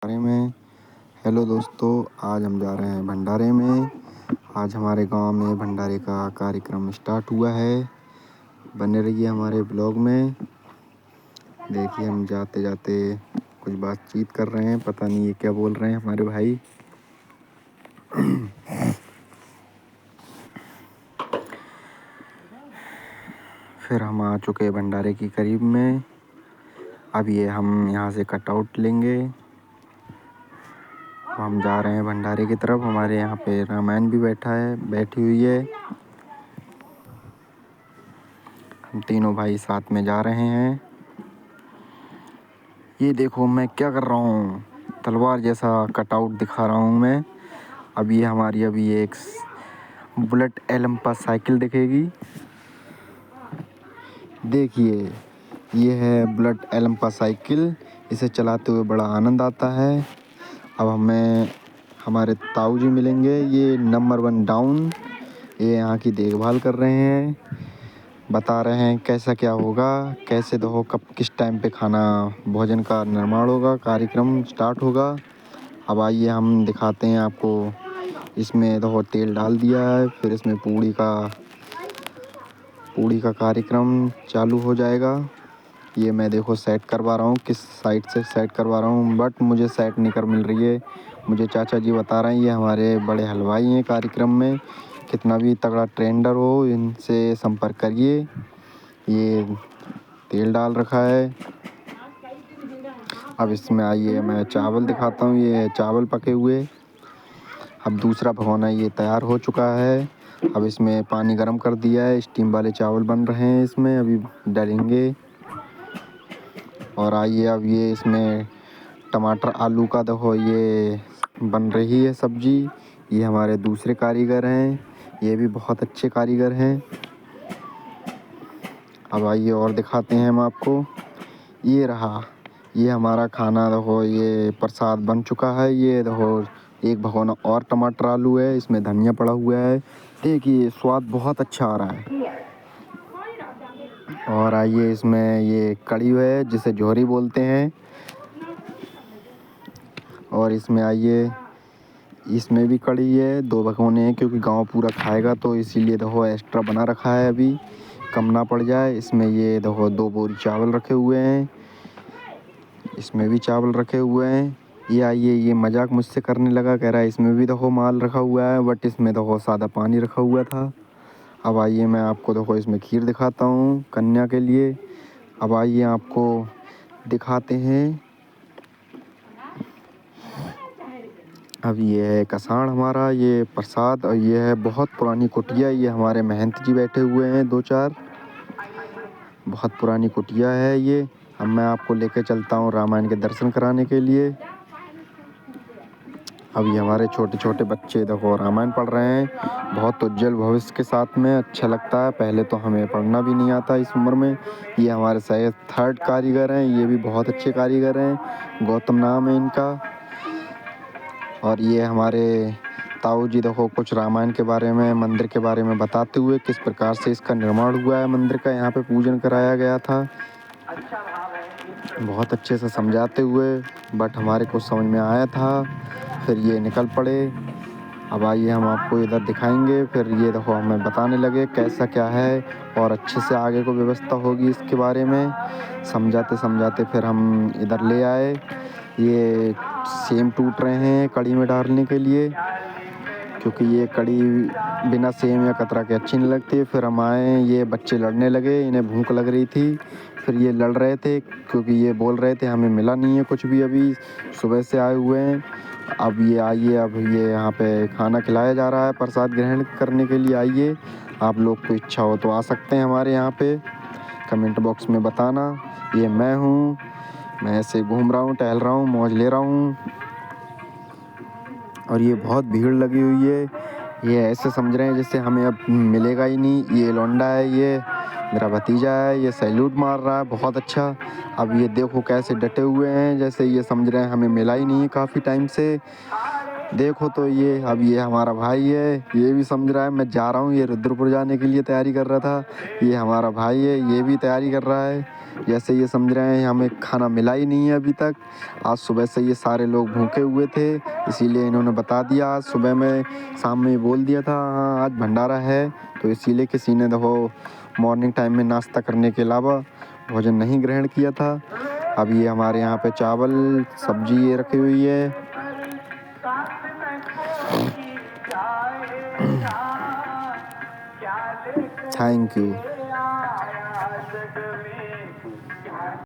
भंडारे में। हेलो दोस्तों, आज हम जा रहे हैं भंडारे में। आज हमारे गांव में भंडारे का कार्यक्रम स्टार्ट हुआ है। बने रहिए हमारे ब्लॉग में। देखिए हम जाते जाते कुछ बातचीत कर रहे हैं, पता नहीं ये क्या बोल रहे हैं हमारे भाई। फिर हम आ चुके हैं भंडारे की करीब में। अब ये हम यहाँ से कटआउट लेंगे। हम जा रहे हैं भंडारे की तरफ। हमारे यहाँ पे रामायण भी बैठी हुई है। हम तीनों भाई साथ में जा रहे हैं। ये देखो मैं क्या कर रहा हूँ, तलवार जैसा कटआउट दिखा रहा हूँ मैं। अब ये हमारी अभी एक बुलेट एलम्पा साइकिल दिखेगी। देखिए ये है बुलेट एलम्पा साइकिल। इसे चलाते हुए बड़ा आनंद आता है। अब हमें हमारे ताऊ जी मिलेंगे, ये नंबर 1 डाउन। ये यहाँ की देखभाल कर रहे हैं, बता रहे हैं कैसा क्या होगा, कैसे दो कब किस टाइम पे खाना भोजन का निर्माण होगा, कार्यक्रम स्टार्ट होगा। अब आइए हम दिखाते हैं आपको। इसमें देखो तेल डाल दिया है, फिर इसमें पूड़ी का कार्यक्रम चालू हो जाएगा। ये मैं देखो सेट करवा रहा हूँ, किस साइड से सेट करवा रहा हूँ, बट मुझे सेट नहीं कर मिल रही है। मुझे चाचा जी बता रहे हैं ये हमारे बड़े हलवाई हैं कार्यक्रम में। कितना भी तगड़ा ट्रेंडर हो, इनसे संपर्क करिए। ये तेल डाल रखा है। अब इसमें आइए मैं चावल दिखाता हूँ। ये चावल पके हुए। अब दूसरा भगोना ये तैयार हो चुका है। अब इसमें पानी गर्म कर दिया है, स्टीम वाले चावल बन रहे हैं इसमें, अभी डालेंगे। और आइए अब ये इसमें टमाटर आलू का देखो ये बन रही है सब्जी। ये हमारे दूसरे कारीगर हैं, ये भी बहुत अच्छे कारीगर हैं। अब आइए और दिखाते हैं हम आपको। ये रहा, ये हमारा खाना देखो, ये प्रसाद बन चुका है। ये देखो एक भगोना और टमाटर आलू है, इसमें धनिया पड़ा हुआ है। देखिए स्वाद बहुत अच्छा आ रहा है। और आइए इसमें ये कड़ी है जिसे जोहरी बोलते हैं। और इसमें आइए, इसमें भी कड़ी है, 2 भगोने हैं क्योंकि गांव पूरा खाएगा तो इसीलिए देखो एक्स्ट्रा बना रखा है, अभी कम ना पड़ जाए। इसमें ये देखो 2 बोरी चावल रखे हुए हैं, इसमें भी चावल रखे हुए हैं। ये आइए, ये मजाक मुझसे करने लगा, कह रहा है इसमें भी देखो माल रखा हुआ है, बट इसमें देखो सादा पानी रखा हुआ था। अब आइए मैं आपको देखो इसमें खीर दिखाता हूँ कन्या के लिए। अब आइए आपको दिखाते हैं। अब ये है कसाण हमारा, ये प्रसाद। और ये है बहुत पुरानी कुटिया। ये हमारे महंत जी बैठे हुए हैं 2-4, बहुत पुरानी कुटिया है ये। अब मैं आपको लेके चलता हूँ रामायण के दर्शन कराने के लिए। अब ये हमारे छोटे छोटे बच्चे देखो रामायण पढ़ रहे हैं, बहुत उज्जवल भविष्य के साथ में। अच्छा लगता है, पहले तो हमें पढ़ना भी नहीं आता इस उम्र में। ये हमारे शायद 3rd कारीगर हैं, ये भी बहुत अच्छे कारीगर हैं, गौतम नाम है इनका। और ये हमारे ताऊ जी देखो कुछ रामायण के बारे में, मंदिर के बारे में बताते हुए, किस प्रकार से इसका निर्माण हुआ है, मंदिर का यहाँ पे पूजन कराया गया था, बहुत अच्छे से समझाते हुए। बट हमारे को समझ में आया था, फिर ये निकल पड़े। अब आइए हम आपको इधर दिखाएंगे। फिर ये देखो हमें बताने लगे कैसा क्या है और अच्छे से आगे को व्यवस्था होगी इसके बारे में। समझाते समझाते फिर हम इधर ले आए। ये सेम टूट रहे हैं कड़ी में डालने के लिए, क्योंकि ये कड़ी बिना सेम या कतरा के अच्छी नहीं लगती। फिर हम आए, ये बच्चे लड़ने लगे, इन्हें भूख लग रही थी। फिर ये लड़ रहे थे क्योंकि ये बोल रहे थे हमें मिला नहीं है कुछ भी, अभी सुबह से आए हुए हैं। अब ये आइए, अब ये यहाँ पे खाना खिलाया जा रहा है, प्रसाद ग्रहण करने के लिए आइए। आप लोग को इच्छा हो तो आ सकते हैं हमारे यहाँ पे, कमेंट बॉक्स में बताना। ये मैं हूँ, मैं ऐसे घूम रहा हूँ, टहल रहा हूँ, मौज ले रहा हूँ। और ये बहुत भीड़ लगी हुई है। ये ऐसे समझ रहे हैं जैसे हमें अब मिलेगा ही नहीं। ये लौंडा है, ये मेरा भतीजा है, ये सैल्यूट मार रहा है बहुत अच्छा। अब ये देखो कैसे डटे हुए हैं, जैसे ये समझ रहे हैं हमें मिला ही नहीं है काफ़ी टाइम से। देखो तो ये अब ये हमारा भाई है, ये भी समझ रहा है मैं जा रहा हूँ, ये रुद्रपुर जाने के लिए तैयारी कर रहा था। ये हमारा भाई है, ये भी तैयारी कर रहा है। जैसे ये समझ रहे हैं हमें खाना मिला ही नहीं है अभी तक। आज सुबह से ये सारे लोग भूखे हुए थे, इसीलिए इन्होंने बता दिया। आज सुबह में शाम में बोल दिया था हाँ आज भंडारा है, तो इसीलिए किसी ने देखो मॉर्निंग टाइम में नाश्ता करने के अलावा भोजन नहीं ग्रहण किया था। अब ये हमारे यहाँ पे चावल सब्जी ये रखी हुई है। Thank you.